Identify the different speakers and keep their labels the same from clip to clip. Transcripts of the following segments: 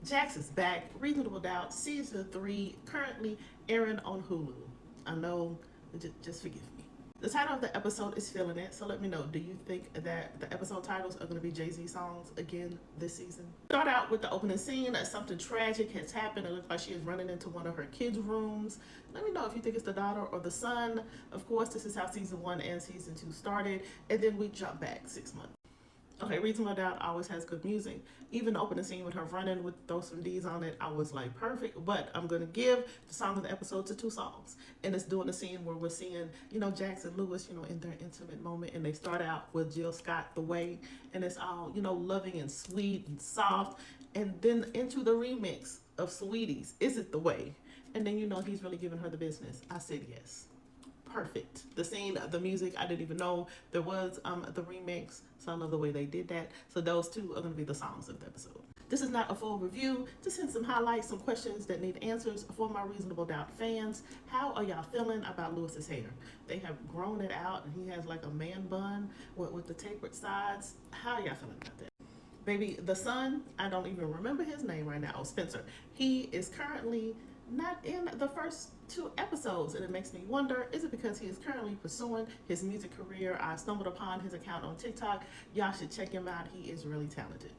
Speaker 1: Jax is back. Reasonable Doubt season 3 currently airing on Hulu. I know, just forgive me. The title of the episode is Feelin It, so let me know, do you think that the episode titles are going to be Jay-Z songs again this season? Start out with the opening scene. Something tragic has happened. It looks like she is running into one of her kids' rooms. Let me know if you think it's the daughter or the son. Of course, this is how season 1 and season 2 started, and then we jump back 6 months. Okay, Reasonable Doubt always has good music. Even the opening scene with her running with Throw Some D's on it, I was like, perfect. But I'm going to give the song of the episode to 2 songs. And it's doing the scene where we're seeing, Jax and Lewis, in their intimate moment. And they start out with Jill Scott, The Way. And it's all, loving and sweet and soft. And then into the remix of Sweeties, Is It The Way? And then, he's really giving her the business. I said yes. Perfect. The scene, the music, I didn't even know there was the remix, so I love the way they did that. So those 2 are going to be the songs of the episode. This is not a full review, just in some highlights, some questions that need answers for my Reasonable Doubt fans. How are y'all feeling about Lewis's hair? They have grown it out, and he has like a man bun with the tapered sides. How are y'all feeling about that? Baby, the son, I don't even remember his name right now, Spencer. He is currently not in the first 2 episodes, and it makes me wonder, is it because he is currently pursuing his music career? I stumbled upon his account on TikTok. Y'all should check him out. He is really talented.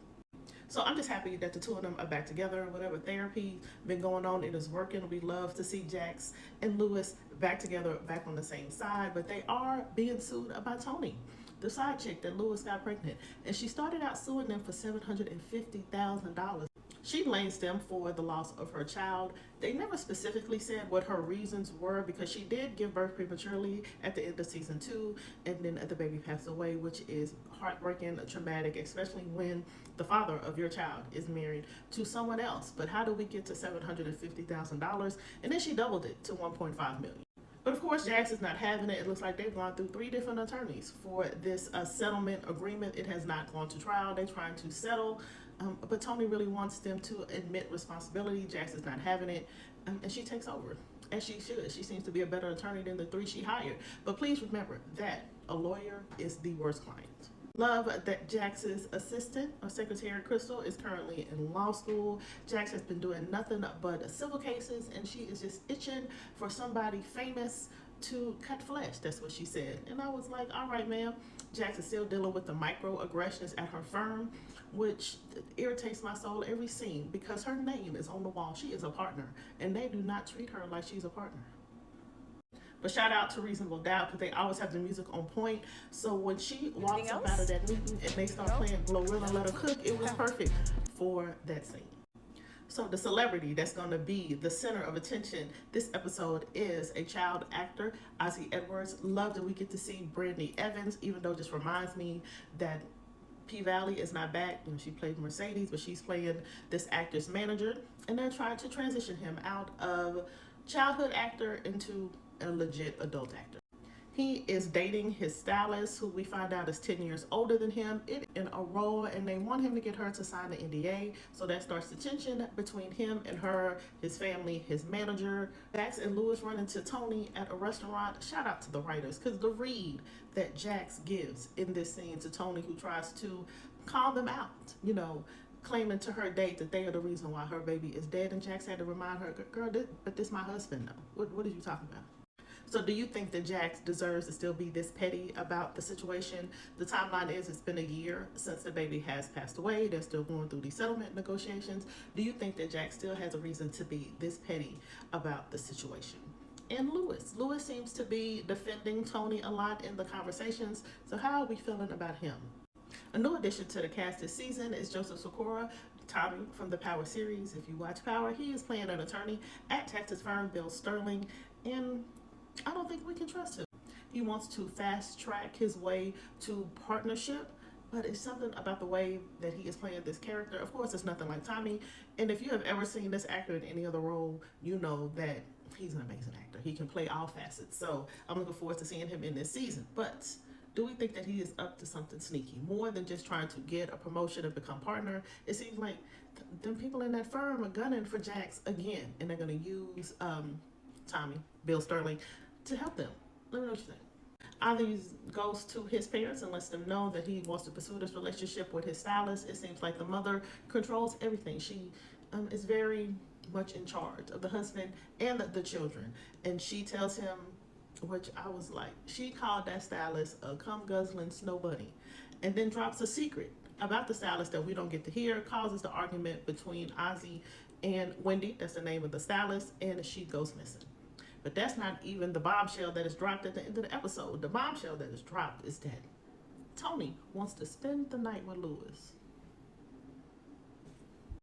Speaker 1: So I'm just happy that the 2 of them are back together. Whatever therapy been going on, it is working. We love to see Jax and Lewis back together, back on the same side, but they are being sued by Tony, the side chick that Lewis got pregnant, and she started out suing them for $750,000. She blames them for the loss of her child. They never specifically said what her reasons were, because she did give birth prematurely at the end of season 2, and then the baby passed away, which is heartbreaking, traumatic, especially when the father of your child is married to someone else. But how do we get to $750,000? And then she doubled it to $1.5 million. But of course, Jax is not having it. It looks like they've gone through 3 different attorneys for this settlement agreement. It has not gone to trial. They're trying to settle. But Tony really wants them to admit responsibility. Jax is not having it, and she takes over, as she should. She seems to be a better attorney than the 3 she hired. But please remember that a lawyer is the worst client. Love that Jax's assistant or secretary, Crystal, is currently in law school. Jax has been doing nothing but civil cases, and she is just itching for somebody famous to cut flesh. That's what she said. And I was like, all right, ma'am. Jax is still dealing with the microaggressions at her firm, which irritates my soul every scene, because her name is on the wall. She is a partner, and they do not treat her like she's a partner. But shout out to Reasonable Doubt, because they always have the music on point. So when she walks up out of that meeting and they start playing Glorilla Let Her Cook, it was perfect for that scene. So the celebrity that's going to be the center of attention this episode is a child actor, Ozzy Edwards. Love that we get to see Brittany Evans, even though it just reminds me that P-Valley is not back. She played Mercedes, but she's playing this actor's manager, and they're trying to transition him out of childhood actor into a legit adult actor. He is dating his stylist, who we find out is 10 years older than him, in a role, and they want him to get her to sign the NDA. So that starts the tension between him and her, his family, his manager. Jax and Lewis run into Tony at a restaurant. Shout out to the writers, because the read that Jax gives in this scene to Tony, who tries to call them out, claiming to her date that they are the reason why her baby is dead. And Jax had to remind her, girl, but this my husband, though. What are you talking about? So do you think that Jax deserves to still be this petty about the situation? The timeline is, it's been a year since the baby has passed away. They're still going through these settlement negotiations. Do you think that Jax still has a reason to be this petty about the situation? And Lewis seems to be defending Tony a lot in the conversations. So how are we feeling about him? A new addition to the cast this season is Joseph Sikora, Tommy from the Power series. If you watch Power, he is playing an attorney at Texas firm Bill Sterling, and I don't think we can trust him. He wants to fast track his way to partnership, but it's something about the way that he is playing this character. Of course, it's nothing like Tommy, and if you have ever seen this actor in any other role, you know that he's an amazing actor. He can play all facets, so I'm looking forward to seeing him in this season. But do we think that he is up to something sneaky, more than just trying to get a promotion and become partner? It seems like them people in that firm are gunning for Jax again, and they're going to use Tommy, Bill Sterling, to help them. Let me know what you think. Ozzy goes to his parents and lets them know that he wants to pursue this relationship with his stylist. It seems like the mother controls everything. She is very much in charge of the husband and the children. And she tells him, which I was like, she called that stylist a cum guzzling snow bunny, and then drops a secret about the stylist that we don't get to hear, causes the argument between Ozzy and Wendy, that's the name of the stylist, and she goes missing. But that's not even the bombshell that is dropped at the end of the episode. The bombshell that is dropped is that Tony wants to spend the night with Lewis.